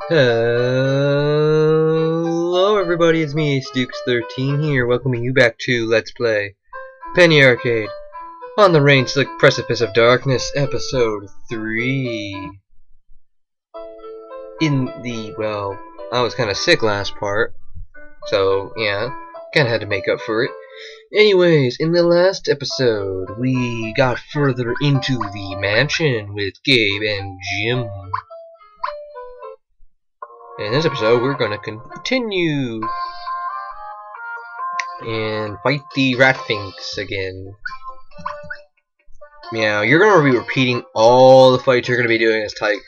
Hello everybody, it's me, Dukes13 here, welcoming you back to Let's Play Penny Arcade on the Rain-Slick Precipice of Darkness, Episode 3. Well, I was kinda sick last part, so yeah, kinda had to make up for it. Anyways, in the last episode, we got further into the mansion with Gabe and Jim. In this episode, we're going to continue and fight the Ratfinks again. Now, you're going to be repeating all the fights you're going to be doing as Tycho.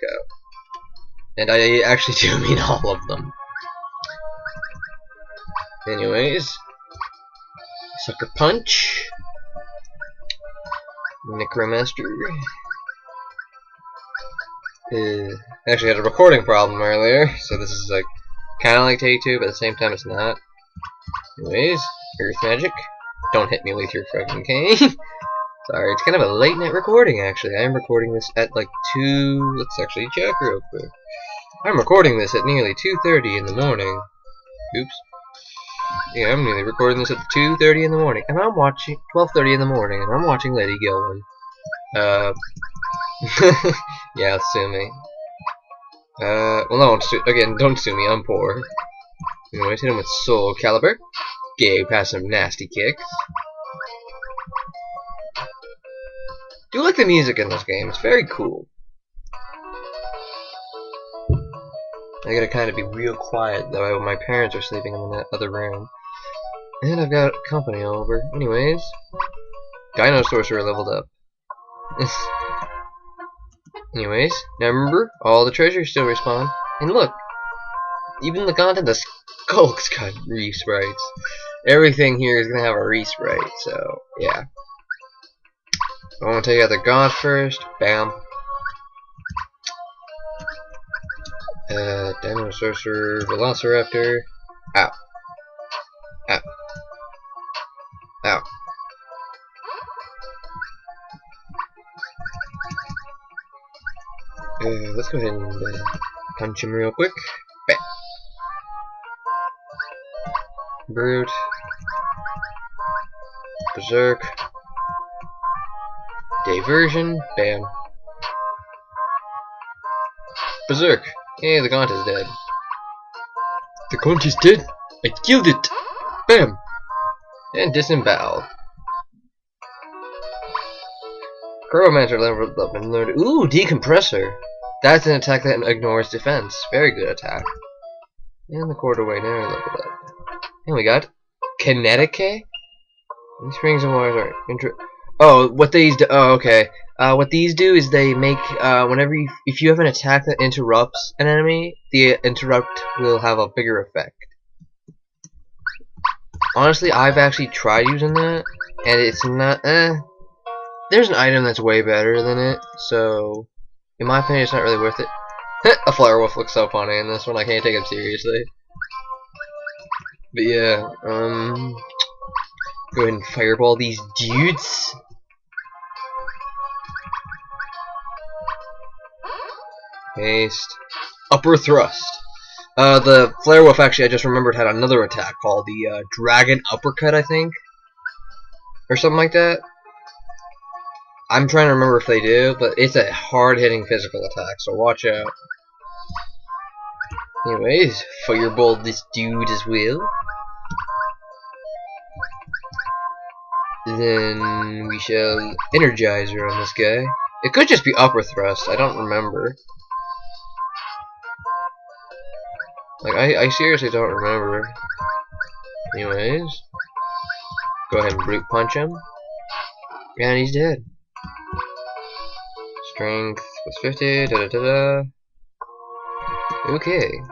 And I actually do mean all of them. Anyways, Sucker Punch, Necromaster. Actually had a recording problem earlier, so this is like kind of like take two, but at the same time it's not. Anyways, Earth Magic. Don't hit me with your fucking cane. Sorry, it's kind of a late night recording actually. I am recording this at like 2. Let's actually check real quick. I'm recording this at nearly 2:30 in the morning. Oops. Yeah, I'm nearly recording this at 2:30 in the morning, and I'm watching 12:30 in the morning, and I'm watching Lady Gilman. Yeah, sue me. Well, no, don't sue me, I'm poor. Anyways, hit him with Soul Calibur. Gabe has some nasty kicks. Do like the music in this game, it's very cool. I gotta kind of be real quiet, though, my parents are sleeping in the other room. And I've got company over. Anyways, Dino Sorcerer leveled up. Anyways, now remember, all the treasures still respawn. And look, even the Gaunt and the Skulk's got resprites. Everything here is gonna have a resprite, so yeah. I want to take out the Gaunt first. Bam. Dino Sorcerer, Velociraptor. Ow. Ow. Ow. Let's go ahead and punch him real quick. Bam. Brute. Berserk. Diversion. Bam. Berserk. Hey, the Gaunt is dead. The Gaunt is dead? I killed it! Bam! And disemboweled. Chronomancer leveled up and learned. Ooh, Decompressor! That's an attack that ignores defense. Very good attack. And the Quarterway now leveled up. And we got Kinetic. These springs and waters are what these do? Oh, okay. What these do is they make if you have an attack that interrupts an enemy, the interrupt will have a bigger effect. Honestly, I've actually tried using that, and it's not. There's an item that's way better than it, so in my opinion, it's not really worth it. A Flare Wolf looks so funny in this one. I can't take him seriously. But yeah, go ahead and fireball these dudes. Haste. Upper Thrust. The Flare Wolf actually, I just remembered, had another attack called the Dragon Uppercut, I think, or something like that. I'm trying to remember if they do, but it's a hard-hitting physical attack, so watch out. Anyways, fireball this dude as well. Then we shall Energizer on this guy. It could just be Upper Thrust, I don't remember. Like, I seriously don't remember. Anyways, go ahead and Brute Punch him. And he's dead. Strength was 50, da-da-da-da. Okay.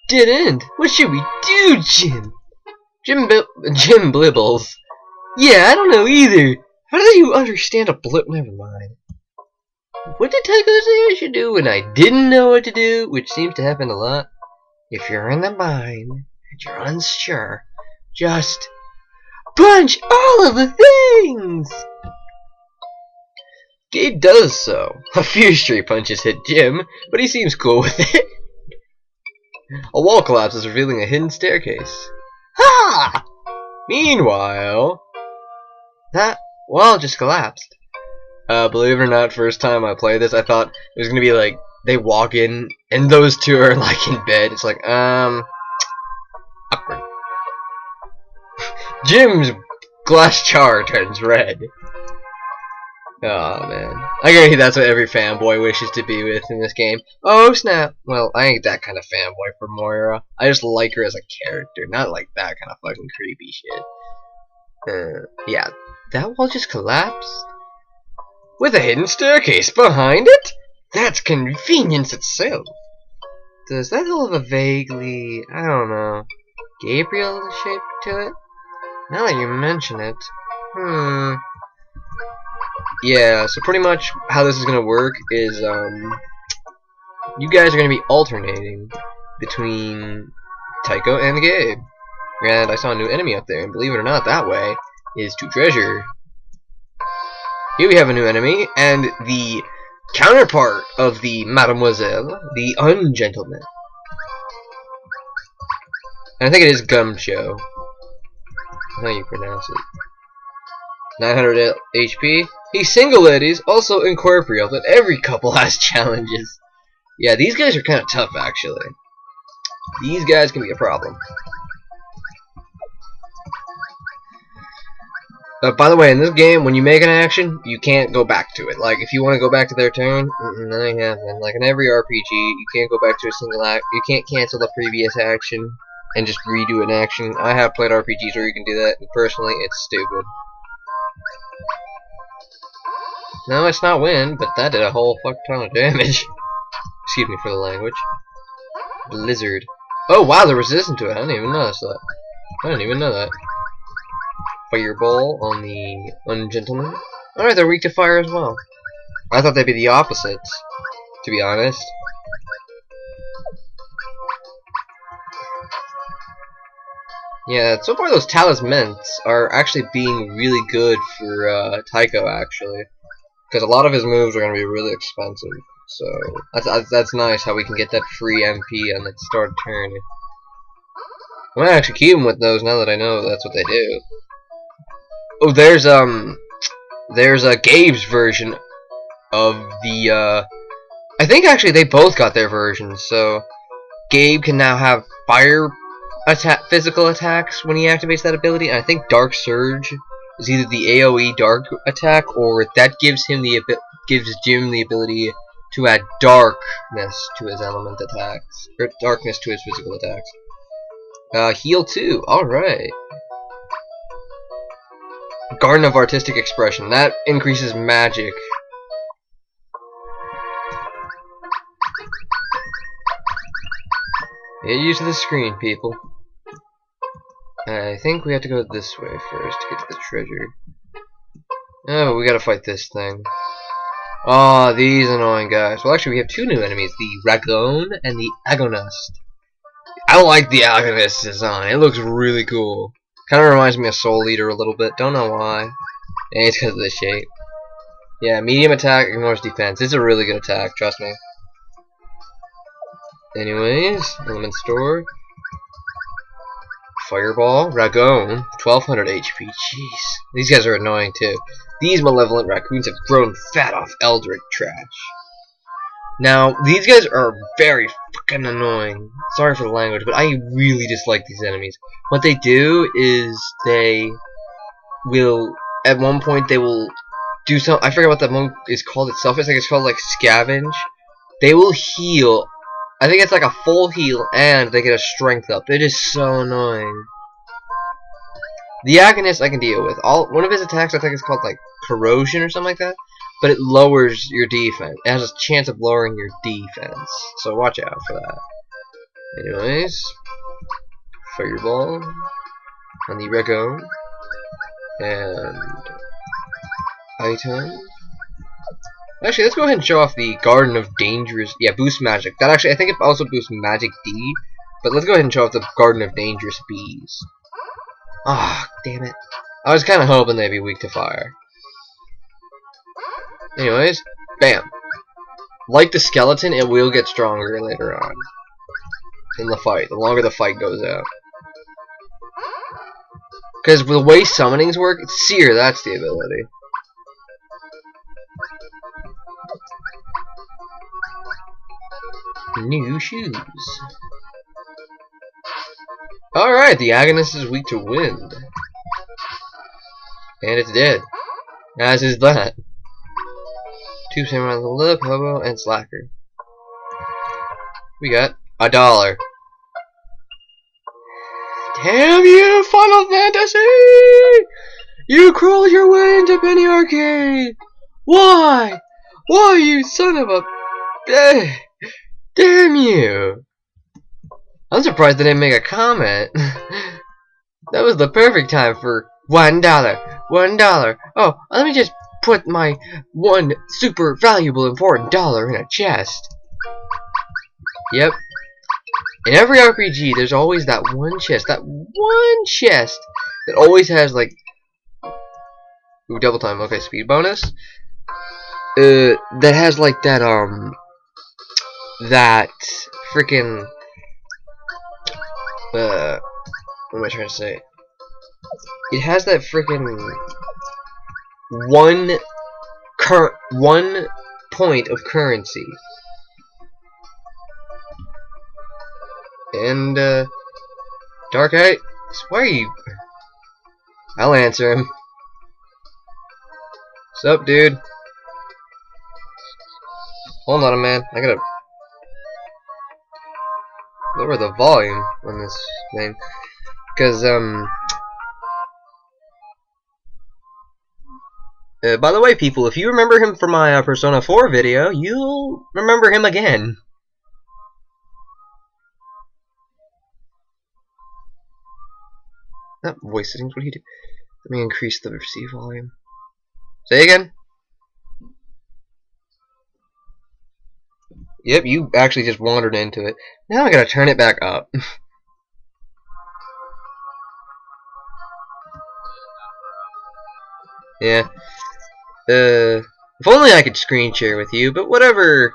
Dead end! What should we do, Jim? Jim Blibbles. Yeah, I don't know either. How do you understand a blip? Never mind. What did Tycho say I should do when I didn't know what to do? Which seems to happen a lot. If you're in the bind and you're unsure, just Punch all of the things! Gabe does so. A few straight punches hit Jim, but he seems cool with it. A wall collapses, revealing a hidden staircase. Ha! Meanwhile, that wall just collapsed. Believe it or not, first time I played this, I thought it was gonna be like they walk in and those two are like in bed. It's like awkward. Jim's glass jar turns red. Oh man, I guarantee that's what every fanboy wishes to be with in this game. Oh snap! Well, I ain't that kind of fanboy for Moira. I just like her as a character, not like that kind of fucking creepy shit. Yeah, that wall just collapsed with a hidden staircase behind it. That's convenience itself. Does that have a vaguely, I don't know, Gabriel shape to it? Now that you mention it, yeah, so pretty much how this is gonna work is you guys are gonna be alternating between Tycho and Gabe. And I saw a new enemy up there, and believe it or not, that way is to treasure. Here we have a new enemy, and the counterpart of the Mademoiselle, the Ungentleman. And I think it is Gumshoe. How you pronounce it. 900 HP. He's single, ladies, also incorporeal, but every couple has challenges. Yeah, these guys are kind of tough, actually. These guys can be a problem. By the way, in this game, when you make an action, you can't go back to it. Like, if you want to go back to their turn, nothing happens. Like in every RPG, you can't go back to a single act. You can't cancel the previous action and just redo an action. I have played RPGs where you can do that, and personally, it's stupid. No, it's not wind, but that did a whole fuck ton of damage. Excuse me for the language. Blizzard. Oh wow, they're resistant to it. I didn't even notice that. I didn't even know that. Fireball on the Ungentleman. Alright, they're weak to fire as well. I thought they'd be the opposites, to be honest. Yeah, so far those talismans are actually being really good for Tycho, actually. Because a lot of his moves are going to be really expensive. So, that's nice how we can get that free MP on the start of turn. I might actually keep him with those now that I know that's what they do. Oh, there's a Gabe's version of the, I think actually they both got their versions, so Gabe can now have fire physical attacks when he activates that ability, and I think Dark Surge is either the AoE dark attack, or that gives him gives Jim the ability to add darkness to his element attacks, or darkness to his physical attacks. Heal 2, alright. Garden of Artistic Expression, that increases magic. Get used to the screen, people. I think we have to go this way first to get to the treasure. Oh, but we gotta fight this thing. Oh, these annoying guys. Well, actually, we have two new enemies, the Ragone and the Agonist. I like the Agonist design. It looks really cool. Kind of reminds me of Soul Eater a little bit. Don't know why. And it's because of the shape. Yeah, medium attack ignores defense. It's a really good attack, trust me. Anyways, element store. Fireball, Ragone, 1200 HP. Jeez, these guys are annoying too. These malevolent raccoons have grown fat off Eldritch trash. Now, these guys are very fucking annoying. Sorry for the language, but I really dislike these enemies. What they do is they will, at one point, they will do some. I forget what that monk is called itself. It's called like Scavenge. They will heal. I think it's like a full heal, and they get a strength up. It is so annoying. The Agonist I can deal with. One of his attacks I think is called like Corrosion or something like that, but it lowers your defense. It has a chance of lowering your defense, so watch out for that. Anyways, Fireball on the Ragone, and item. Actually, let's go ahead and show off the Garden of Dangerous. Yeah, boost magic. That actually, I think it also boosts magic D. But let's go ahead and show off the Garden of Dangerous Bees. Ah, damn it. I was kind of hoping they'd be weak to fire. Anyways, bam. Like the skeleton, it will get stronger later on in the fight, the longer the fight goes out. Because the way summonings work, Seer, that's the ability. New shoes. Alright, the Agonist is weak to wind. And it's dead. As is that. Two Samurai Lip, Hobo, and Slacker. We got $1. Damn you, Final Fantasy! You crawled your way into Penny Arcade! Why? Why, you son of a... Damn you! I'm surprised they didn't make a comment. That was the perfect time for $1. $1. Oh, let me just put my one super valuable important dollar in a chest. Yep. In every RPG, there's always that one chest. That one chest that always has like... Ooh, double time. Okay, speed bonus. That has like that that freaking what am I trying to say? It has that freaking one point of currency. And Dark Knight, why are you? I'll answer him. What's up, dude? Hold on, man. I gotta lower the volume on this thing, because by the way, people, if you remember him from my Persona 4 video, you'll remember him again. Not voice settings. What do you do? Let me increase the receive volume. Say again. Yep, you actually just wandered into it. Now I gotta turn it back up. Yeah. If only I could screen share with you, but whatever.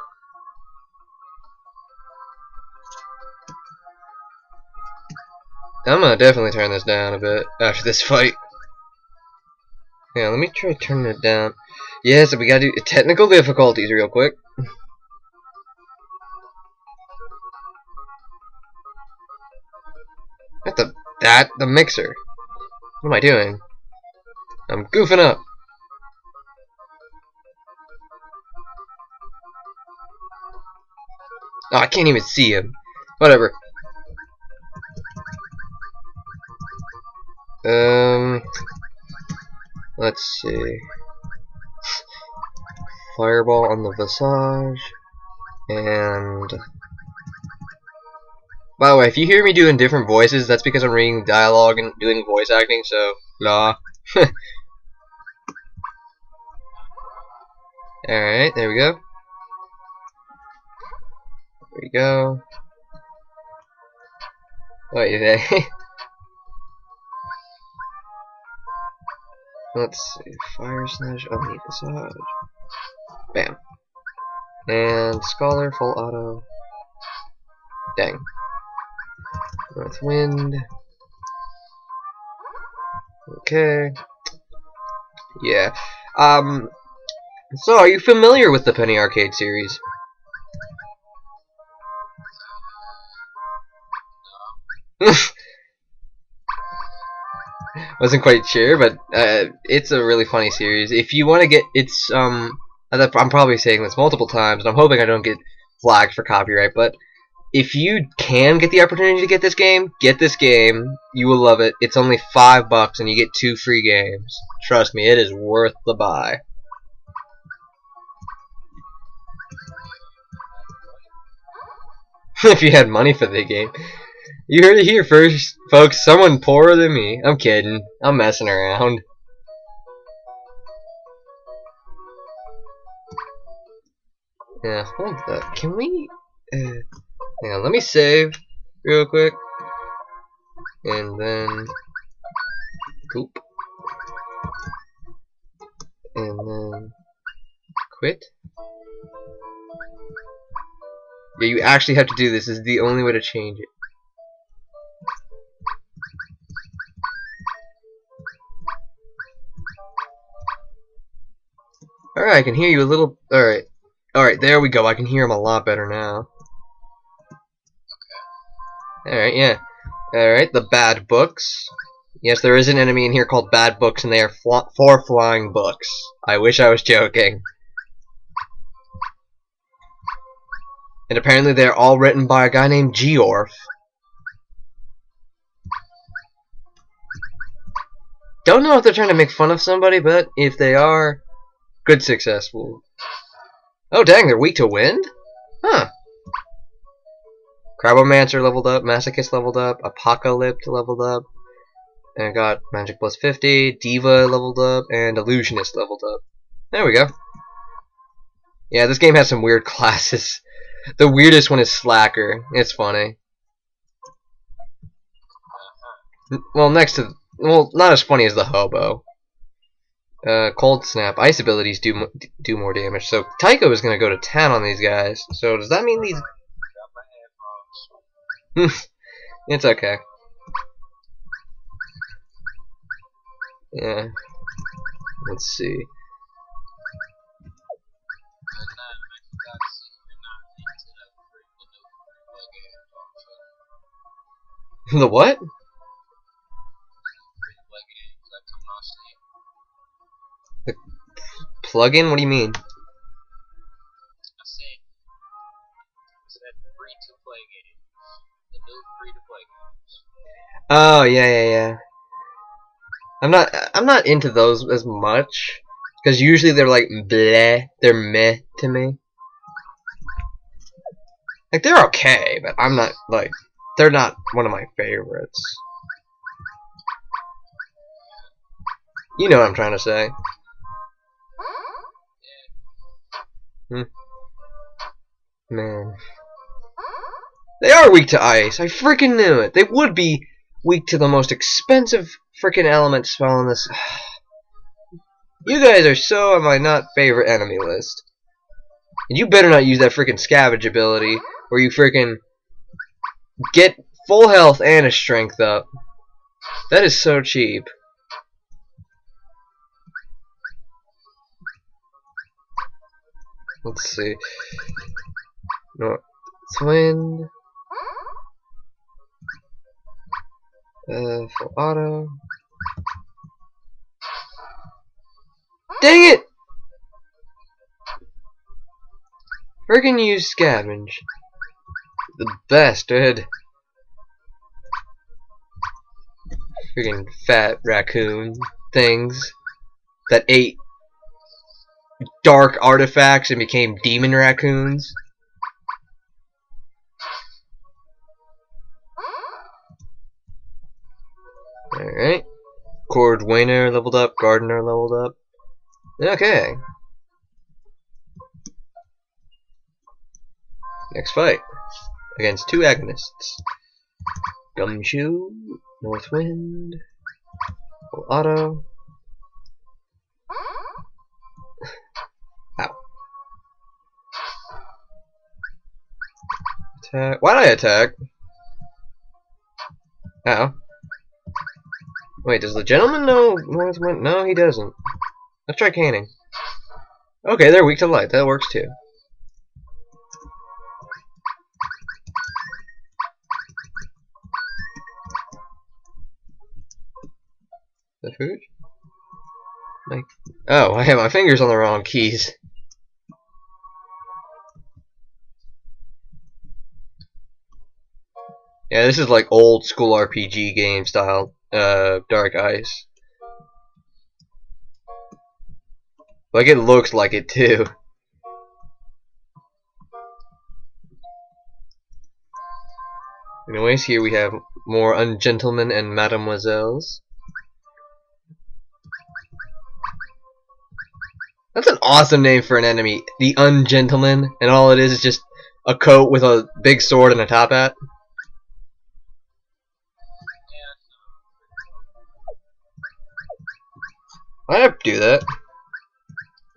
I'm gonna definitely turn this down a bit after this fight. Yeah, let me try turning it down. Yeah, so we gotta do technical difficulties real quick. What the mixer? What am I doing? I'm goofing up. Oh, I can't even see him. Whatever. Let's see. Fireball on the Visage. And... By the way, if you hear me doing different voices, that's because I'm reading dialogue and doing voice acting, so... Blah. Alright, there we go. There we go. Wait, there. Let's see. Fire Slash on the Visage. Bam. And Scholar, full auto. Dang. North Wind. Okay. Yeah. So, are you familiar with the Penny Arcade series? Wasn't quite sure, but it's a really funny series. If you want to get, it's I'm probably saying this multiple times, and I'm hoping I don't get flagged for copyright. But if you can get the opportunity to get this game. You will love it. It's only $5, and you get 2 free games. Trust me, it is worth the buy. If you had money for the game. You heard it here first, folks. Someone poorer than me. I'm kidding. I'm messing around. Yeah, hold up. Can we... hang on, let me save real quick. And then... Poop. and then quit. Yeah, you actually have to do this. This is the only way to change it. Alright, I can hear you a little. Alright. Alright, there we go. I can hear him a lot better now. Alright, yeah. Alright, the bad books. Yes, there is an enemy in here called Bad Books, and they are 4 flying books. I wish I was joking. And apparently they're all written by a guy named Georf. Don't know if they're trying to make fun of somebody, but if they are, good successful. Oh dang, they're weak to wind? Huh. Crabomancer leveled up, Masochist leveled up, Apocalypse leveled up, and I got Magic plus 50, Diva leveled up, and Illusionist leveled up. There we go. Yeah, this game has some weird classes. The weirdest one is Slacker. It's funny. Well, not as funny as the Hobo. Cold Snap. Ice abilities do more damage. So Tycho is going to go to town on these guys. So does that mean these... It's okay. Yeah. Let's see. The what? The plug-in? What do you mean? I said free-to-play games. The new free-to-play games. Oh, yeah. I'm not into those as much, because usually they're like bleh, they're meh to me. Like, they're okay, but I'm not, like, they're not one of my favorites. You know what I'm trying to say. Man. They are weak to ice. I freaking knew it. They would be weak to the most expensive freaking element spell in this. You guys are so on my not favorite enemy list. And you better not use that freaking scavenge ability where you freaking get full health and a strength up. That is so cheap. Let's see. North Wind. Full auto. Dang it! Friggin' use scavenge. The bastard. Friggin' fat raccoon things that ate dark artifacts and became demon raccoons. Alright. Cordwainer leveled up, Gardener leveled up. Okay. Next fight. Against 2 agonists. Gumshoe, Northwind, Full Auto. Ow. Attack. Why'd I attack? Ow. Wait, does the gentleman know Northwind? No, he doesn't. Let's try canning. Okay, they're weak to light. That works too. The food? Like, oh, I have my fingers on the wrong keys. Yeah, this is like old school RPG game style, Dark Ice. Like, it looks like it too. Anyways, here we have more ungentlemen and mademoiselles. That's an awesome name for an enemy. The Ungentleman, and all it is just a coat with a big sword and a top hat. I have to do that.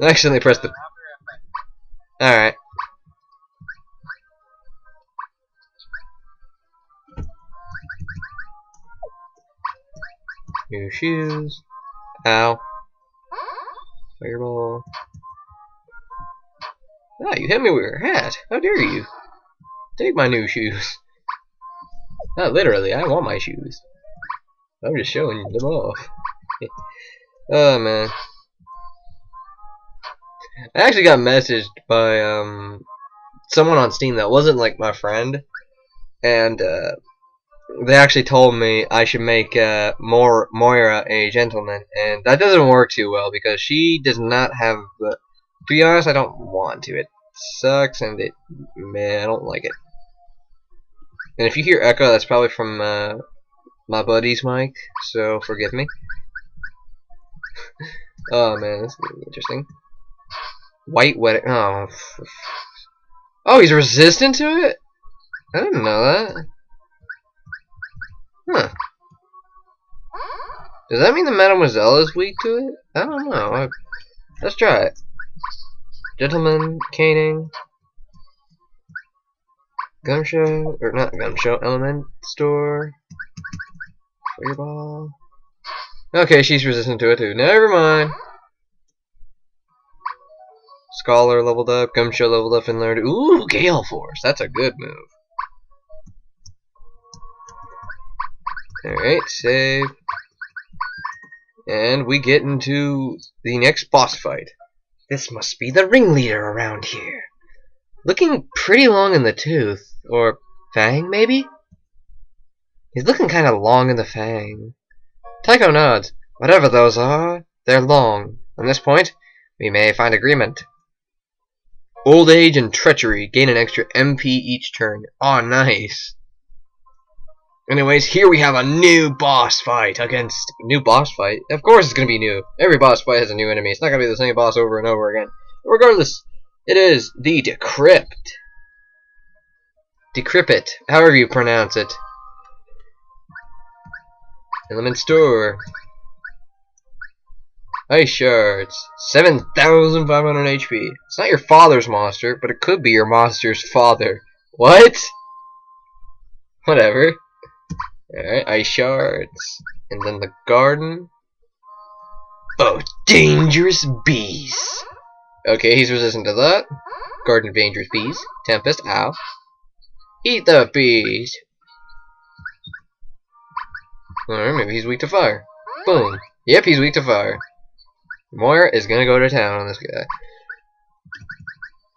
I accidentally pressed the. I'll be right back. Alright. New shoes. Ow. Fireball. Ah, you hit me with your hat. How dare you? Take my new shoes. Not literally, I want my shoes. I'm just showing them off. Oh man. I actually got messaged by someone on Steam that wasn't like my friend, and they actually told me I should make Moira a gentleman, and that doesn't work too well because she does not have the. To be honest, I don't want to. It sucks, and man, I don't like it. And if you hear echo, that's probably from my buddy's mic, so forgive me. Oh man, this is gonna be interesting. White wedding. Oh. Oh, he's resistant to it? I didn't know that. Huh. Does that mean the Mademoiselle is weak to it? I don't know. Let's try it. Gentleman, caning. Gun show, or not gun show, element store. Fireball. Okay, she's resistant to it too. Never mind. Scholar leveled up, Gumshoe leveled up and learned. Ooh, Gale Force. That's a good move. Alright, save. And we get into the next boss fight. This must be the ringleader around here. Looking pretty long in the tooth. Or fang, maybe? He's looking kind of long in the fang. Tycho nods. Whatever those are, they're long. On this point, we may find agreement. Old age and treachery gain an extra MP each turn. Aw, nice. Anyways, here we have a new boss fight against... New boss fight? Of course it's gonna be new. Every boss fight has a new enemy. It's not gonna be the same boss over and over again. Regardless, it is the Decrypt. Decrypt, however you pronounce it. Element store. Ice shards. 7,500 HP. It's not your father's monster, but it could be your monster's father. What? Whatever. Alright, ice shards. And then the garden. Oh, dangerous bees. Okay, he's resistant to that. Garden of dangerous bees. Tempest, ow. Eat the bees. Alright, maybe he's weak to fire. Boom. Yep, he's weak to fire. Moira is gonna go to town on this guy.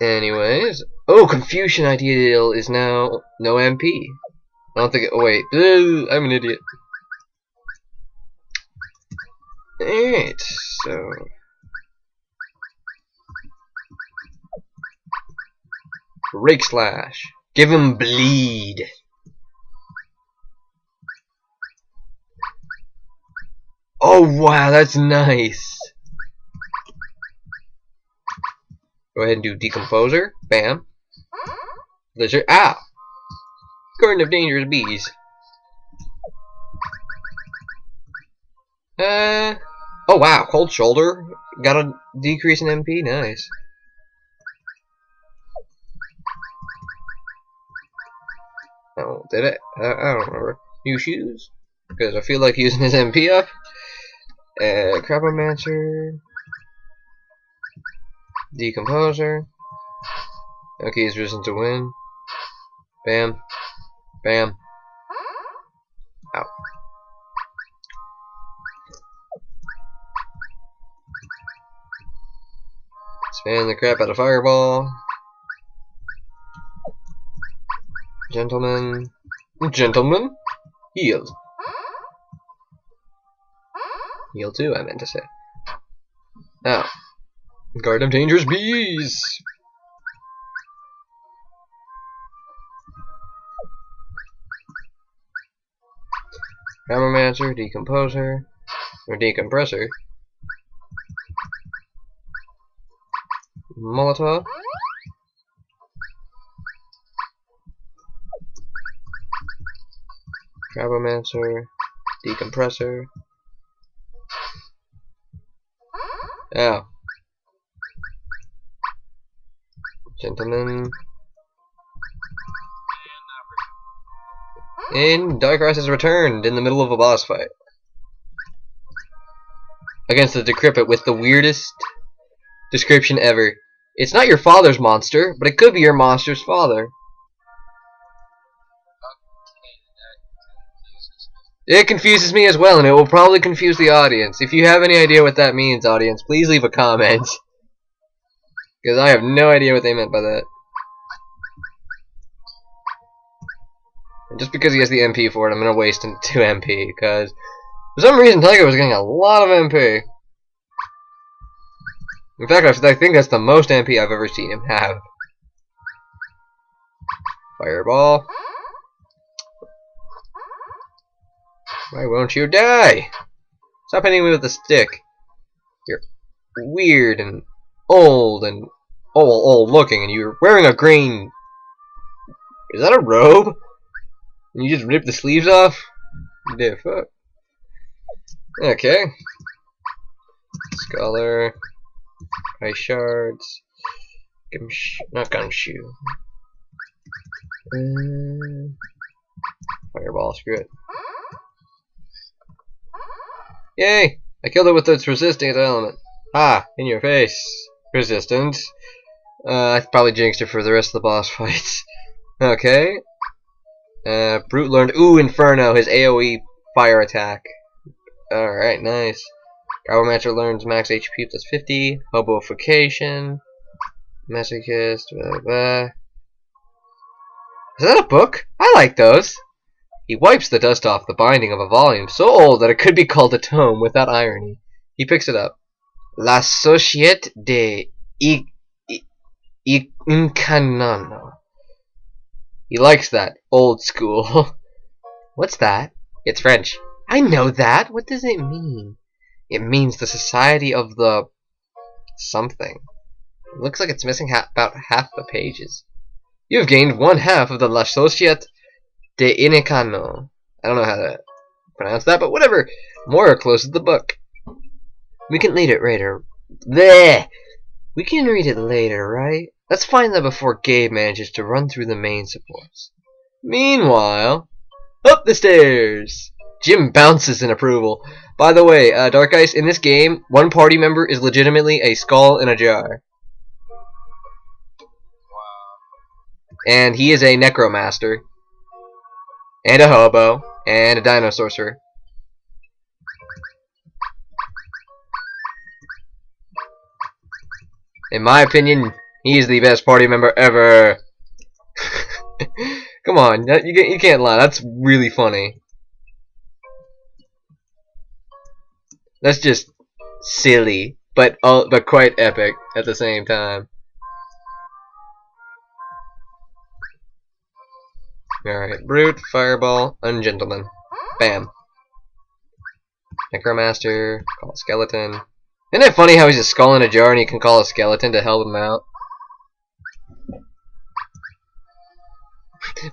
Anyways. Oh, Confucian Ideal is now no MP. I don't think it. Oh, wait. I'm an idiot. Alright, so. Rake Slash. Give him bleed. Oh, wow, that's nice. Go ahead and do Decomposer. Bam. Lizard. Ow! Garden of Dangerous Bees. Oh, wow. Cold Shoulder. Got a decrease in MP. Nice. Oh, did it? I don't remember. New shoes? Because I feel like using his MP up. Crabomancer. Decomposer. Okay, he's risen to win. Bam. Bam. Ow. Spam the crap out of Fireball. Gentleman. Gentleman. Heal. Heal 2, I meant to say. Ow. Guard of Dangerous Bees! Crabomancer, Decomposer, or Decompressor. Molotov. Crabomancer, Decompressor. Ow. Gentlemen. And Darkrai has returned in the middle of a boss fight. Against the Decrepit with the weirdest description ever. It's not your father's monster, but it could be your monster's father. It confuses me as well, and it will probably confuse the audience. If you have any idea what that means, audience, please leave a comment. Because I have no idea what they meant by that. And just because he has the MP for it, I'm going to waste 2 MP, because for some reason Tiger was getting a lot of MP. In fact, I think that's the most MP I've ever seen him have. Fireball. Why won't you die? Stop hitting me with the stick. You're weird and old looking, and you're wearing a green... Is that a robe? And you just rip the sleeves off? The fuck? Okay. Scholar. Ice shards. Not gumshoe. Fireball, screw it. Yay! I killed it with its resistance element. Ah, in your face. Resistant. I probably jinxed it for the rest of the boss fights. Okay. Brute learned, Inferno, his AoE fire attack. Alright, nice. Carbomancer learns max HP plus 50. Hoboification. Masochist, blah blah. Is that a book? I like those. He wipes the dust off the binding of a volume so old that it could be called a tome without irony. He picks it up. La Société de Incanano. He likes that. Old school. What's that? It's French. I know that. What does it mean? It means the Society of the... something. It looks like it's missing about half the pages. You have gained 1/2 of the La Société de Incanano. I don't know how to pronounce that, but whatever. Moira closes the book. We can read it later. Bleh! We can read it later, right? Let's find that before Gabe manages to run through the main supports. Meanwhile, up the stairs! Jim bounces in approval. By the way, Dark Ice, in this game, one party member is legitimately a skull in a jar. And he is a necromaster. And a hobo. And a dino sorcerer. In my opinion, he's the best party member ever. Come on, you can't lie. That's really funny. That's just silly, but quite epic at the same time. Alright, Brute, Fireball, Ungentleman. Bam. Necromaster, call a Skeleton. Isn't it funny how he's a skull in a jar and you can call a skeleton to help him out?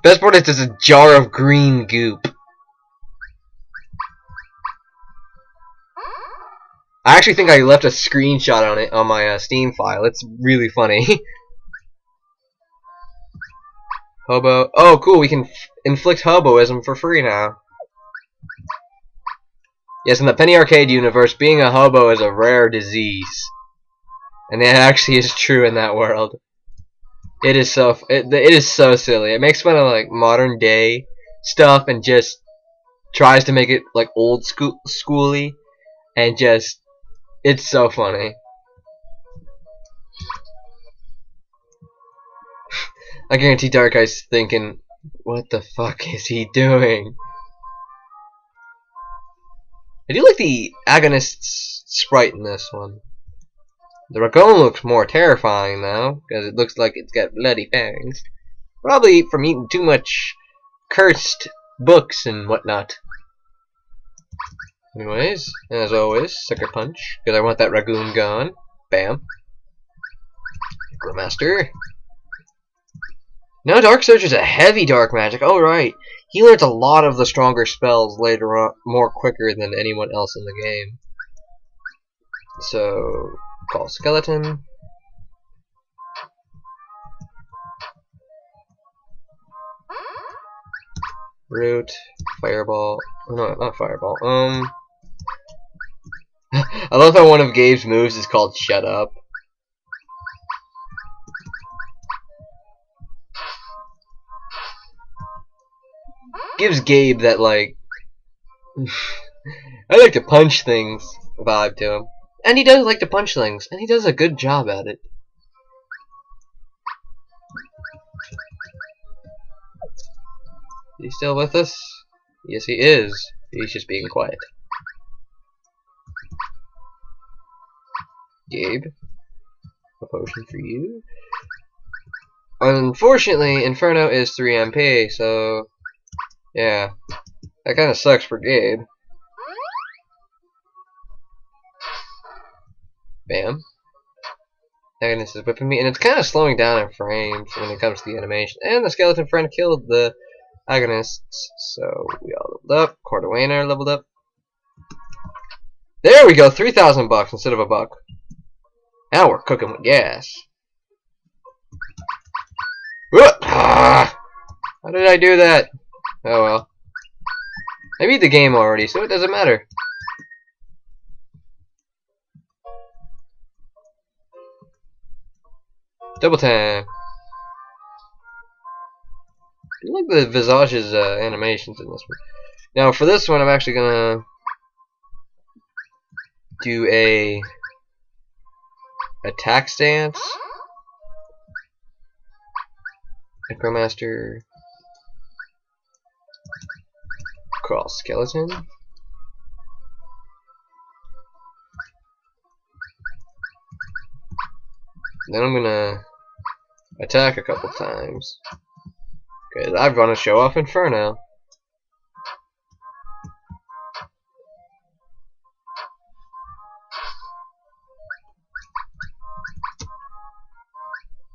Best part is a jar of green goop. I actually think I left a screenshot on it on my Steam file. It's really funny. Hobo. Oh, cool. We can inflict hoboism for free now. Yes, in the Penny Arcade universe, being a hobo is a rare disease. And it actually is true in that world. It is so silly. It makes fun of like modern day stuff and just tries to make it like old schooly and just it's so funny. I guarantee Dark Eye's thinking, what the fuck is he doing? I do like the agonist's sprite in this one. The Ragone looks more terrifying now, because it looks like it's got bloody fangs. Probably from eating too much cursed books and whatnot. Anyways, as always, Sucker Punch, because I want that Ragoon gone. Bam. Necromaster. No, Dark Surge is a heavy dark magic. Oh, right. He learns a lot of the stronger spells later on, more quicker than anyone else in the game. So, call Skeleton. Root, Fireball. Oh, no, not Fireball. I love how one of Gabe's moves is called Shut Up. Gives Gabe that, like, I like to punch things vibe to him. And he does like to punch things, and he does a good job at it. Is he still with us? Yes, he is. He's just being quiet. Gabe, a potion for you. Unfortunately, Inferno is 3 MP, so yeah, that kind of sucks for Gabe. Bam. Agnes is whipping me, and it's kind of slowing down in frames when it comes to the animation. And the skeleton friend killed the agonists, so we all leveled up. Cordowainer leveled up. There we go, 3,000 bucks instead of $1. Now we're cooking with gas. How did I do that? Oh well. I beat the game already, so it doesn't matter. Double time. I like the Visage's animations in this one. Now for this one, I'm actually gonna do a attack stance. Necromaster. Crawl skeleton. Then I'm gonna attack a couple times. Because I want to show off Inferno.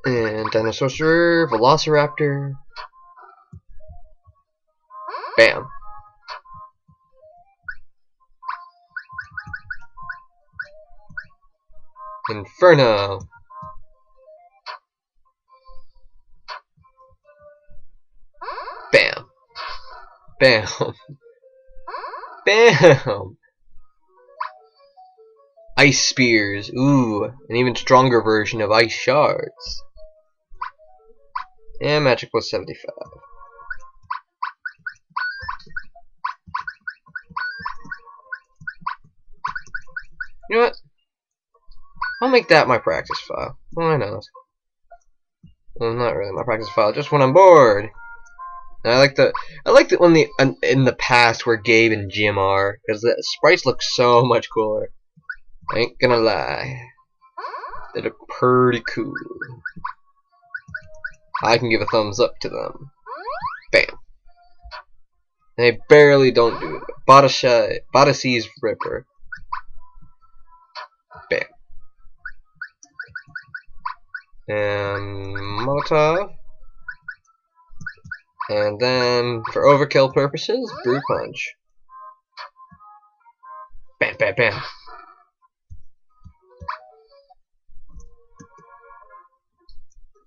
And Dinosaur Sorcerer, Velociraptor. Bam. Inferno. Bam. Bam. Bam. Ice Spears. Ooh, an even stronger version of Ice Shards. And Magic plus 75. You know what? I'll make that my practice file. Why not? Well, not really my practice file, just when I'm bored. And I like that when in the past where Gabe and Jim are, because the sprites look so much cooler. I ain't gonna lie. They look pretty cool. I can give a thumbs up to them. Bam. They barely don't do it. Bodaci's Ripper. Bam. And Molotov. And then, for overkill purposes, Brute Punch. Bam, bam, bam.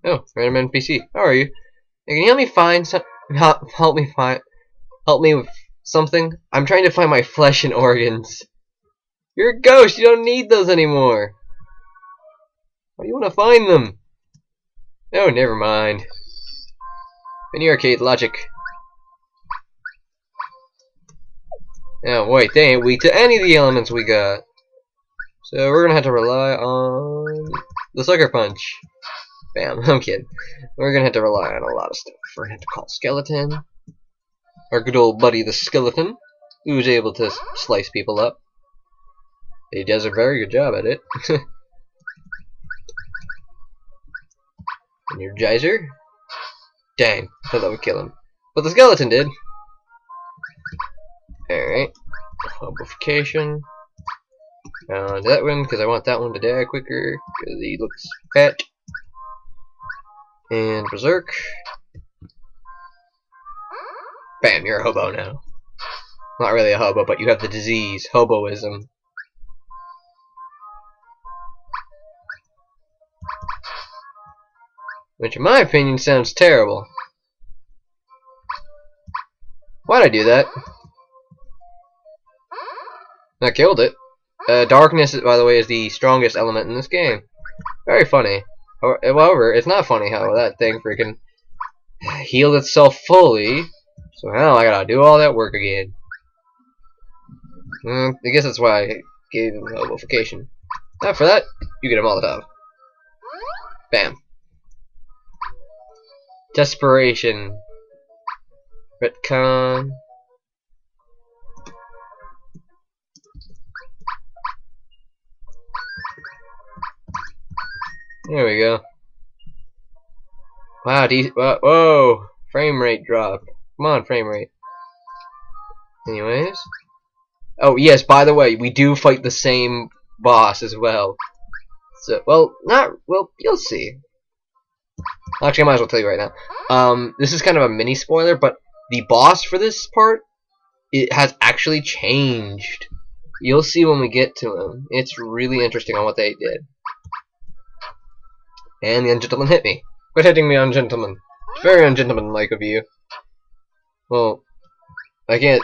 Oh, random NPC. How are you? Hey, can you help me find some? Help me with something. I'm trying to find my flesh and organs. You're a ghost. You don't need those anymore. Why do you want to find them? Oh, never mind. Mini arcade logic. Oh wait, they ain't weak to any of the elements we got. So we're gonna have to rely on the Sucker Punch. Bam, I'm kidding. We're gonna have to rely on a lot of stuff. We're gonna have to call Skeleton. Our good old buddy the Skeleton, who's able to slice people up. He does a very good job at it. Energizer. Dang, I thought that would kill him. But the Skeleton did. Alright. Hobofication. That one, because I want that one to die quicker, because he looks fat. And Berserk. Bam, you're a hobo now. Not really a hobo, but you have the disease, hoboism. Which in my opinion sounds terrible. How'd I do that? I killed it. Darkness, by the way, is the strongest element in this game. Very funny. However, it's not funny how that thing freaking healed itself fully. So now I gotta do all that work again. I guess that's why I gave him Hobofication. After that, you get a Molotov. Bam. Desperation. Retcon. There we go. Wow, whoa! Frame rate drop. Come on, frame rate. Anyways. Oh, yes, by the way, we do fight the same boss as well. So, well, you'll see. Actually, I might as well tell you right now. This is kind of a mini spoiler, but the boss for this part, it has actually changed. You'll see when we get to him. It's really interesting on what they did. And the ungentleman hit me. Quit hitting me, ungentleman. It's very ungentlemanlike of you. Well, I don't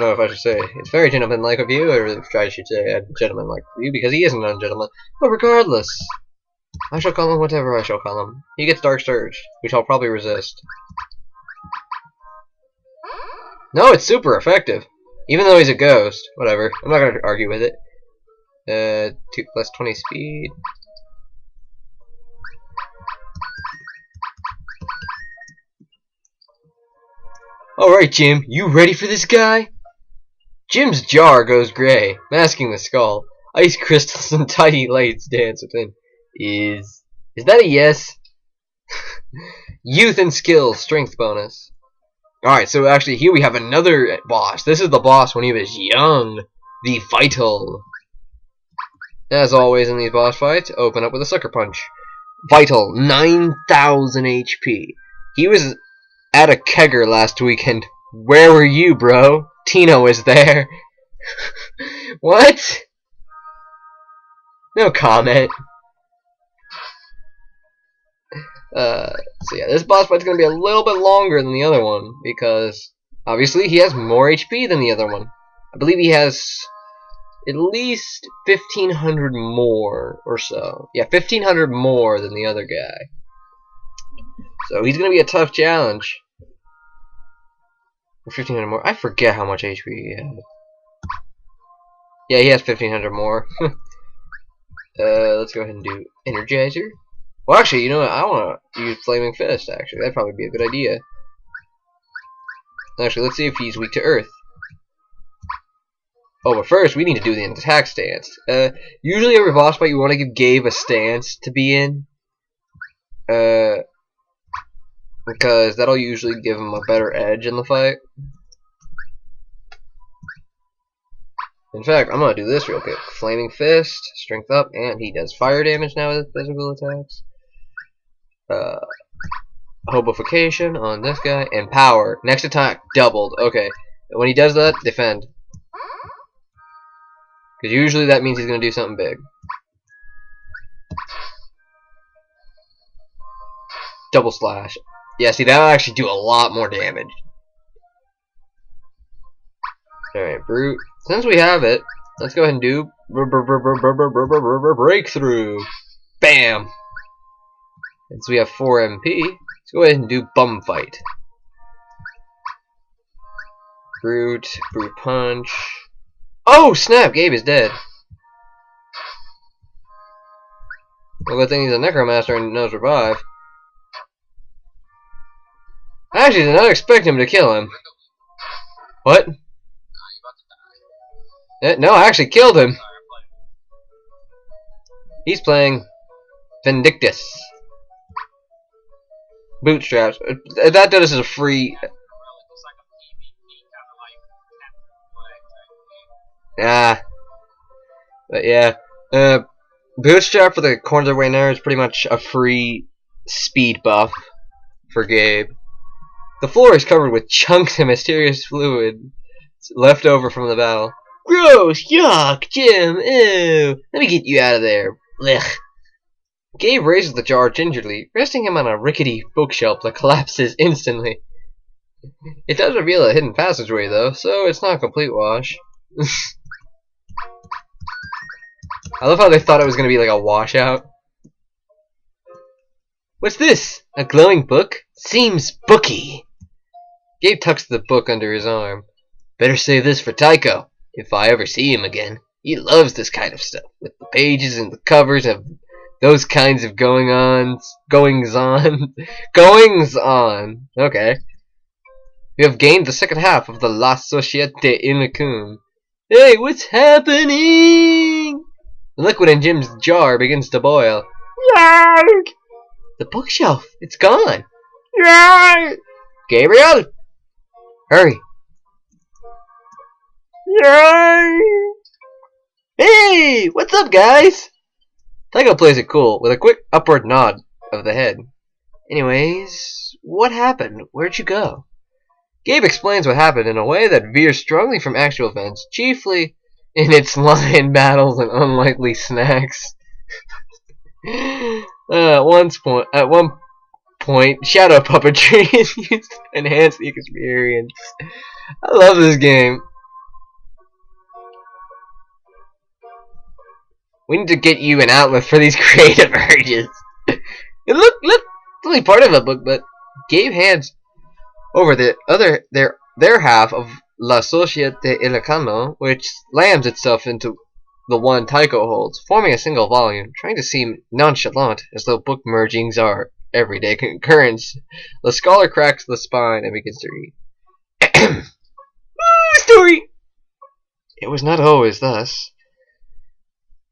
know if I should say it's very gentlemanlike of you, or if I should say gentlemanlike of you, because he isn't an ungentleman. But regardless, I shall call him whatever I shall call him. He gets Dark Surge, which I'll probably resist. No, it's super effective. Even though he's a ghost. Whatever. I'm not going to argue with it. 2 plus 20 speed. Alright, Jim, you ready for this guy? Jim's jar goes gray, masking the skull. Ice crystals and tiny lights dance within. Is that a yes? Youth and skill, strength bonus. Alright, so actually here we have another boss. This is the boss when he was young. The Vital. As always in these boss fights, open up with a sucker punch. Vital, 9,000 HP. He was at a kegger last weekend. Where were you, bro? Tino was there. What? No comment. So yeah, this boss fight's gonna be a little bit longer than the other one, because obviously he has more HP than the other one. I believe he has at least 1,500 more or so. Yeah, 1,500 more than the other guy. So he's gonna be a tough challenge. 1,500 more. I forget how much HP he has. Yeah, he has 1,500 more. Let's go ahead and do Energizer. Well, actually, you know what? I want to use Flaming Fist, actually. That'd probably be a good idea. Actually, let's see if he's weak to Earth. Oh, but first, we need to do the attack stance. Usually every boss fight, you want to give Gabe a stance to be in. Because that'll usually give him a better edge in the fight. In fact, I'm going to do this real quick. Flaming Fist, strength up, and he does fire damage now with physical attacks. Hobofication on this guy, and power. Next attack, doubled. Okay, when he does that, defend. Because usually that means he's going to do something big. Double slash. Yeah, see, that'll actually do a lot more damage. Alright, Brute. Since we have it, let's go ahead and do Breakthrough. Bam! And so we have 4 MP. Let's go ahead and do Bum Fight. Brute Punch. Oh, snap! Gabe is dead. Well, good thing he's a Necromancer and knows revive. I actually did not expect him to kill him. What? No, I actually killed him. He's playing Vindictus. Bootstraps. That does is a free. But yeah. Bootstrap for the corners of Wayne is pretty much a free speed buff for Gabe. The floor is covered with chunks of mysterious fluid left over from the battle. Gross! Yuck! Jim! Ew! Let me get you out of there. Blech. Gabe raises the jar gingerly, resting him on a rickety bookshelf that collapses instantly. It does reveal a hidden passageway, though, so it's not a complete wash. I love how they thought it was going to be like a washout. What's this? A glowing book? Seems booky. Gabe tucks the book under his arm. Better save this for Tycho, if I ever see him again. He loves this kind of stuff, with the pages and the covers of those kinds of goings-on. Goings-on. Okay. We have gained the second half of the La Societe Illicum. Hey, what's happening? The liquid in Jim's jar begins to boil. Yarg! The bookshelf, it's gone. Yarg! Gabriel! Hurry. Yarg! Hey, what's up, guys? Tycho plays it cool, with a quick upward nod of the head. Anyways, what happened? Where'd you go? Gabe explains what happened in a way that veers strongly from actual events, chiefly in its lion battles and unlikely snacks. At one point, shadow puppetry is used to enhance the experience. I love this game. We need to get you an outlet for these creative urges. And look, it's only part of a book, but Gabe hands over their half of La Societe Illicano, which slams itself into the one Tycho holds, forming a single volume, trying to seem nonchalant, as though book mergings are everyday concurrence. The scholar cracks the spine and begins to read. Story! It was not always thus.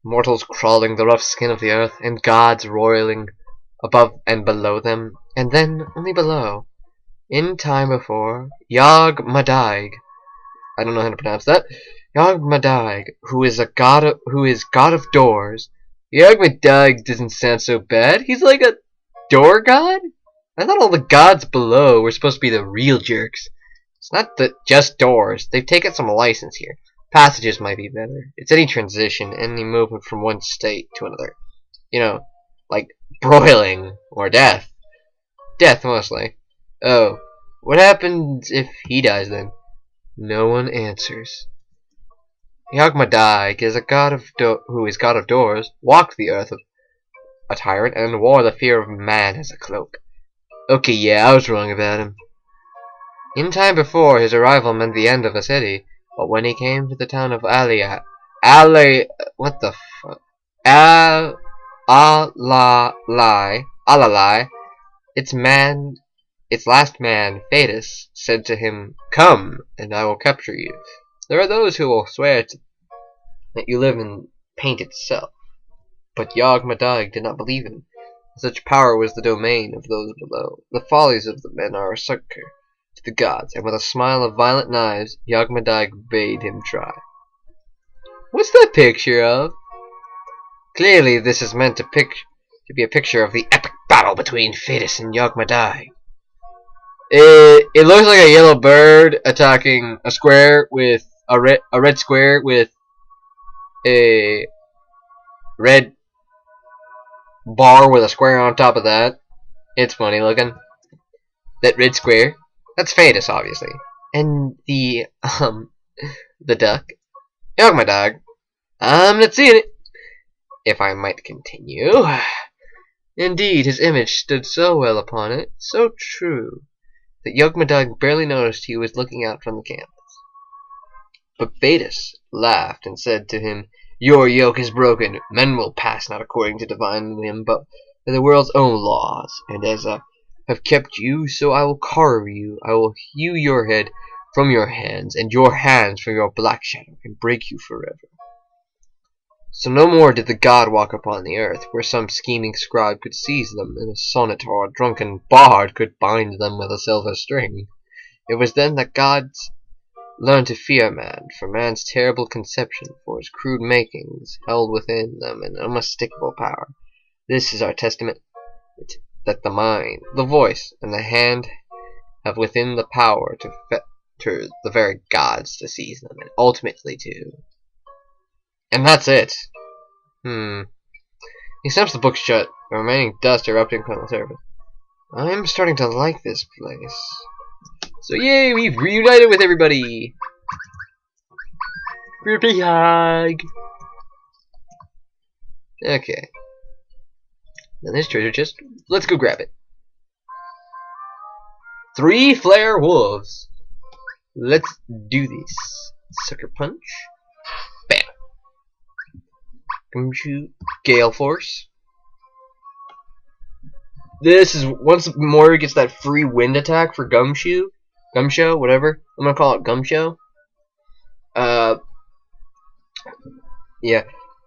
Mortals crawling the rough skin of the earth, and gods roiling above and below them, and then only below. In time before, Yog Madaig, I don't know how to pronounce that, Yog Madaig, who is god of doors. Yog Madaig doesn't sound so bad. He's like a door god? I thought all the gods below were supposed to be the real jerks. It's not just doors. They've taken some license here. Passages might be better. It's any transition, any movement from one state to another. You know, like broiling or death. Death, mostly. Oh, what happens if he dies then? No one answers. Yog Madaig is a god who is god of doors, walked the earth a tyrant, and wore the fear of man as a cloak. Okay, yeah, I was wrong about him. In time before, his arrival meant the end of the city, but when he came to the town of Alalai, its last man, Thetis, said to him, "Come, and I will capture you." There are those who will swear that you live in paint itself, but Yog Madaig did not believe him. Such power was the domain of those below. The follies of the men are a succor to the gods, and with a smile of violent knives, Yog Madaig bade him try. What's that picture of? Clearly, this is meant to be a picture of the epic battle between Thetis and Yog Madaig. It looks like a yellow bird attacking a square with a red square with a red bar with a square on top of that. It's funny looking. That red square, that's Thetis, obviously, and the duck, Yog Madaig. I'm not seeing it. If I might continue. Indeed, his image stood so well upon it, so true, that Yog Madaig barely noticed he was looking out from the canvas. But Thetis laughed and said to him, "Your yoke is broken. Men will pass not according to divine whim, but to the world's own laws. And as I have kept you, so I will carve you. I will hew your head from your hands, and your hands from your black shadow, and break you forever." So no more did the god walk upon the earth, where some scheming scribe could seize them, and a sonnet or a drunken bard could bind them with a silver string. It was then that gods learned to fear man, for man's terrible conception, for his crude makings held within them an unmistakable power. This is our testament, that the mind, the voice, and the hand have within the power to fetter the very gods to seize them, and ultimately to... And that's it. He snaps the book shut, the remaining dust erupting from the surface. I'm starting to like this place. So yay, we've reunited with everybody. Groupie hug. Okay. Then this treasure chest. Let's go grab it. 3 flare wolves. Let's do this. Sucker punch. Bam. Gumshoe. Gale force. This is once Mori gets that free wind attack for Gumshoe, whatever. I'm gonna call it Gumshoe. Yeah.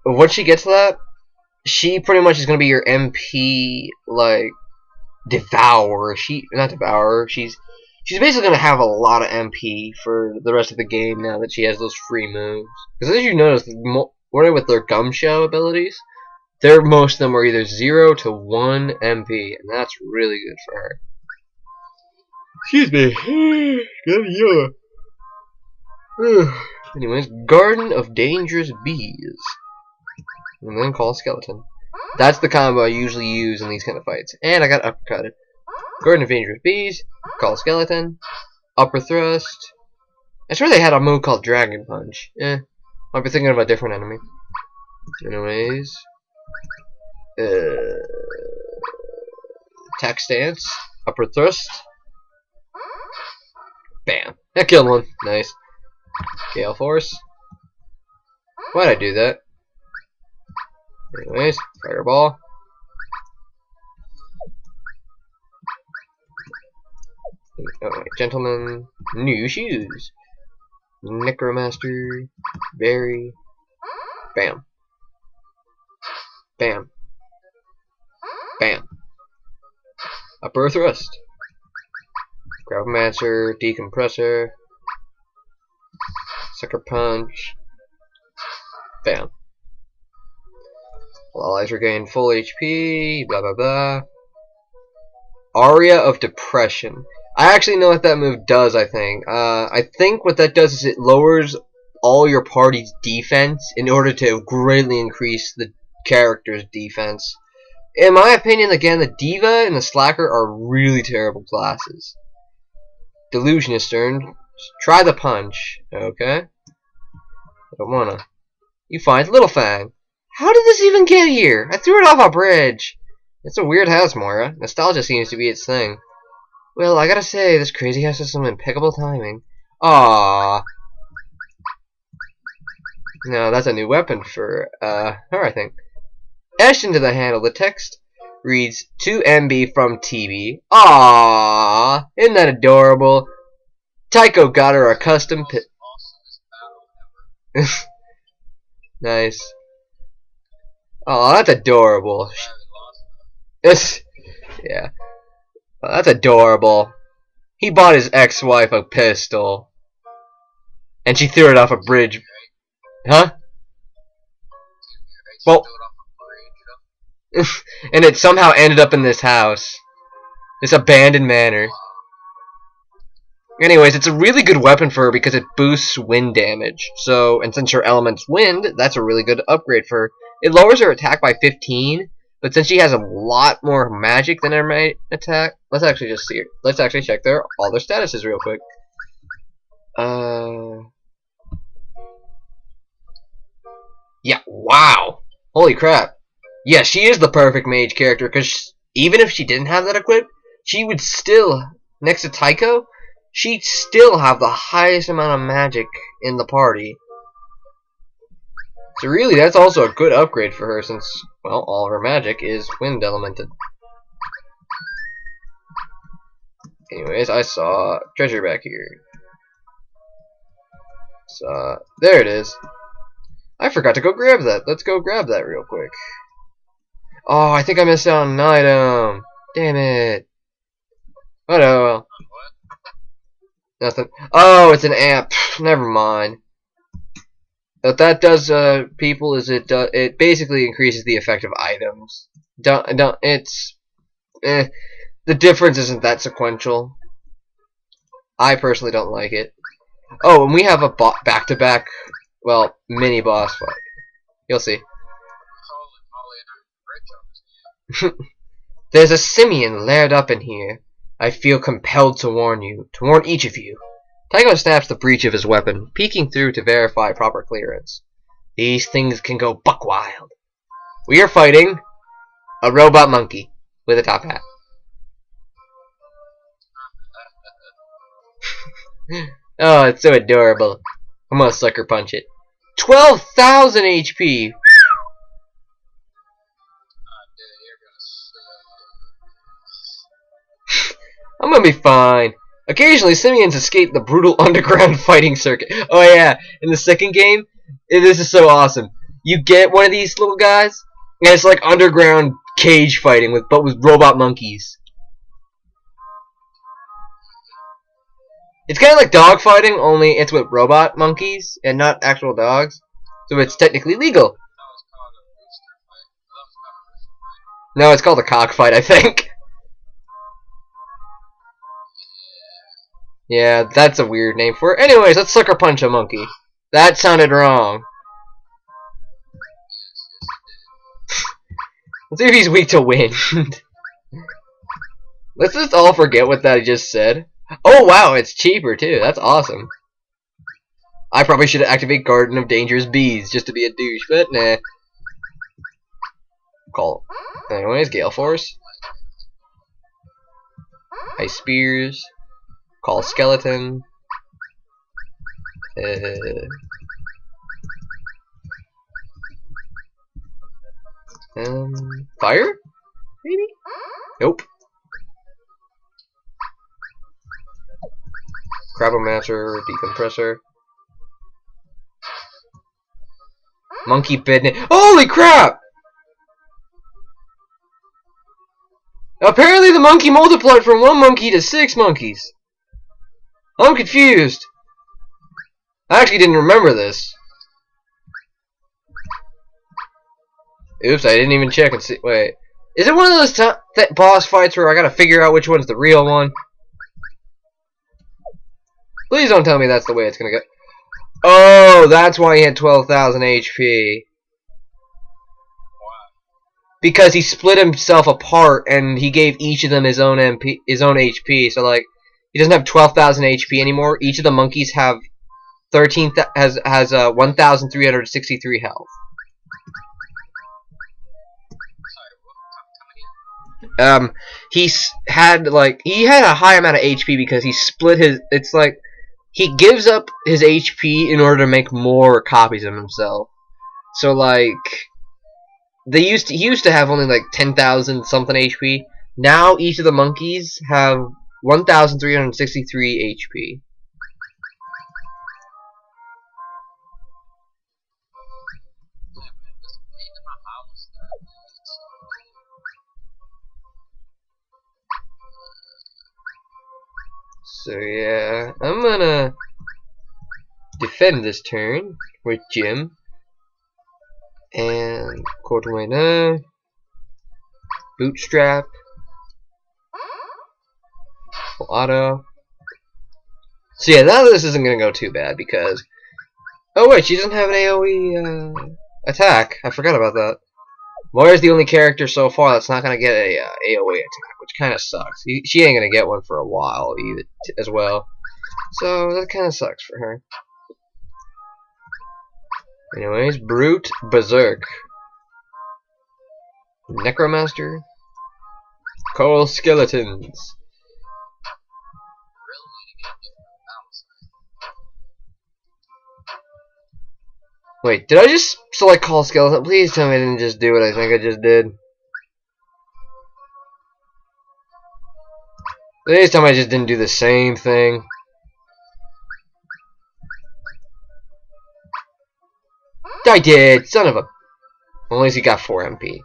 But once she gets that, she pretty much is gonna be your MP like devourer. Not devourer. She's basically gonna have a lot of MP for the rest of the game now that she has those free moves. Because as you notice, with their Gumshoe abilities, most of them are either 0 to 1 MP, and that's really good for her. Excuse me. Anyways, Garden of Dangerous Bees. And then call Skeleton. That's the combo I usually use in these kind of fights. And I got uppercutted. Garden of Dangerous Bees. Call Skeleton. Upper Thrust. I swear they had a move called Dragon Punch. Might be thinking of a different enemy. Anyways. Attack stance. Upper Thrust. Bam. That killed one. Nice. Gale Force. Why'd I do that? Anyways, Fireball. Alright, Gentleman. New shoes. Necromaster. Berry. Bam. Bam. Bam. Upper Thrust. Grabomancer. Decompressor. Sucker Punch. Bam. Allies regain full HP. Blah blah blah. Aria of Depression. I actually know what that move does, I think. I think what that does is it lowers all your party's defense in order to greatly increase the character's defense. In my opinion, again, the Diva and the Slacker are really terrible classes. Delusionist turn. Try the punch. Okay. I don't wanna. You find Little Fang. How did this even get here? I threw it off a bridge. It's a weird house, Moira. Nostalgia seems to be its thing. Well, I gotta say, this crazy house has some impeccable timing. Aww. No, that's a new weapon for, her, I think. Etched into the handle, the text reads, "To MB from TB." Aww. Isn't that adorable? Tycho got her a custom pit. Nice. Oh, that's adorable. Yeah. Oh, that's adorable. He bought his ex-wife a pistol. And she threw it off a bridge. Huh? Well, and it somehow ended up in this house. This abandoned manor. Anyways, it's a really good weapon for her because it boosts wind damage. So, and since her element's wind, that's a really good upgrade for her. It lowers her attack by 15, but since she has a lot more magic than her main attack, let's actually just see her. Let's actually check all their statuses real quick. Yeah, wow. Holy crap. Yeah, she is the perfect mage character, because even if she didn't have that equipped, she would still, next to Tycho, she'd still have the highest amount of magic in the party. So really, that's also a good upgrade for her, since, well, all of her magic is wind elemented. Anyways, I saw treasure back here. So, there it is. I forgot to go grab that. Let's go grab that real quick. Oh, I think I missed out on an item. Damn it. Oh no. Nothing. Oh, it's an amp. Never mind. What that does, people, is it basically increases the effect of items. The difference isn't that sequential. I personally don't like it. Oh, and we have a back-to-back, well, mini boss fight. You'll see. There's a simian layered up in here. I feel compelled to warn you, to warn each of you. Tycho snaps the breech of his weapon, peeking through to verify proper clearance. These things can go buck wild. We are fighting a robot monkey with a top hat. Oh, it's so adorable. I'm gonna sucker punch it. 12,000 HP! I'm gonna be fine. Occasionally, simians escape the brutal underground fighting circuit. Oh yeah, in the second game, this is so awesome. You get one of these little guys, and it's like underground cage fighting, but with robot monkeys. It's kind of like dog fighting, only it's with robot monkeys and not actual dogs. So it's technically legal. No, it's called a cockfight, I think. Yeah, that's a weird name for it. Anyways, let's sucker punch a monkey. That sounded wrong. Let's see if he's weak to wind. Let's just all forget what that I just said. Oh wow, it's cheaper too. That's awesome. I probably should activate Garden of Dangerous Bees just to be a douche, but nah. Call. Anyways, Gale Force. Ice Spears. Call Skeleton. Fire? Maybe? Nope. Crabomancer, Decompressor. Monkey Bidnet. Holy crap! Apparently the monkey multiplied from 1 monkey to 6 monkeys. I'm confused. I actually didn't remember this. Oops, I didn't even check and see. Wait. Is it one of those boss fights where I gotta figure out which one's the real one? Please don't tell me that's the way it's gonna go. Oh, that's why he had 12,000 HP. Because he split himself apart and he gave each of them his own HP. So like, he doesn't have 12,000 HP anymore. Each of the monkeys have 1,363 health. He had a high amount of HP because he split his. It's like he gives up his HP in order to make more copies of himself. So like, he used to have only like 10,000 something HP. Now each of the monkeys have 1,363 HP. So yeah, I'm gonna defend this turn with Jim. And Cortaway Bootstrap. Auto. So yeah, now this isn't gonna go too bad because. Oh wait, she doesn't have an AoE attack. I forgot about that. Moira's the only character so far that's not gonna get a AoE attack, which kind of sucks. She ain't gonna get one for a while either, as well. So that kind of sucks for her. Anyways, Brute, Berserk, Necromaster, Coral Skeletons. Wait, did I just select Call Skeleton? Please tell me I didn't just do what I think I just did. Please tell me I just didn't do the same thing. I did, son of a. Well, at least he got 4 MP.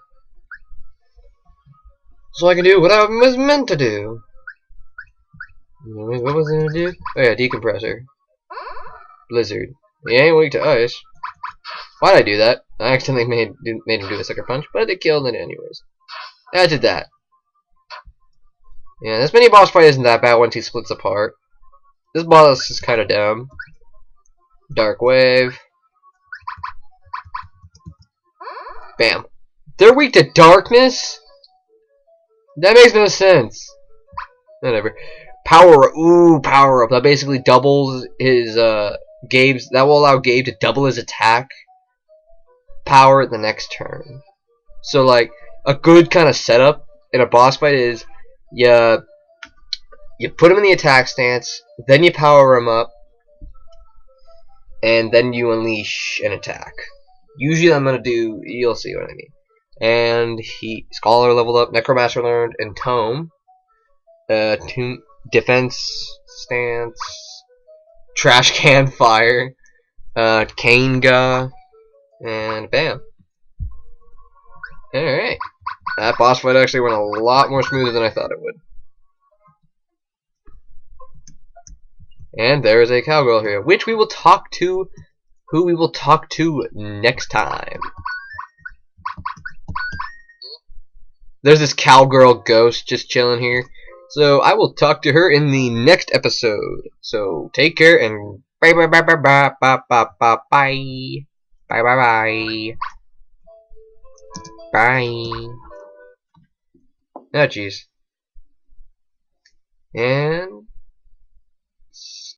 So I can do what I was meant to do. What was I gonna do? Oh yeah, Decompressor. Blizzard. He ain't weak to ice. Why'd I do that? I accidentally made him do the sucker punch, but it killed it anyways. I did that. Yeah, this mini boss fight isn't that bad once he splits apart. This boss is kind of dumb. Dark Wave. Bam. They're weak to darkness? That makes no sense. Whatever. Power up. That basically doubles his Gabe's. That will allow Gabe to double his attack power the next turn. So like a good kind of setup in a boss fight is you put him in the attack stance, then you power him up, and then you unleash an attack. Usually I'm gonna do. You'll see what I mean. And Scholar leveled up, Necromancer learned, and Tome. Defense stance, Trash Can Fire, Kanga, and bam. Alright. That boss fight actually went a lot more smoother than I thought it would. And there is a cowgirl here, which we will talk to, who we will talk to next time. There's this cowgirl ghost just chilling here. So I will talk to her in the next episode. So take care and bye bye bye bye bye bye bye bye bye bye bye bye. Oh jeez. And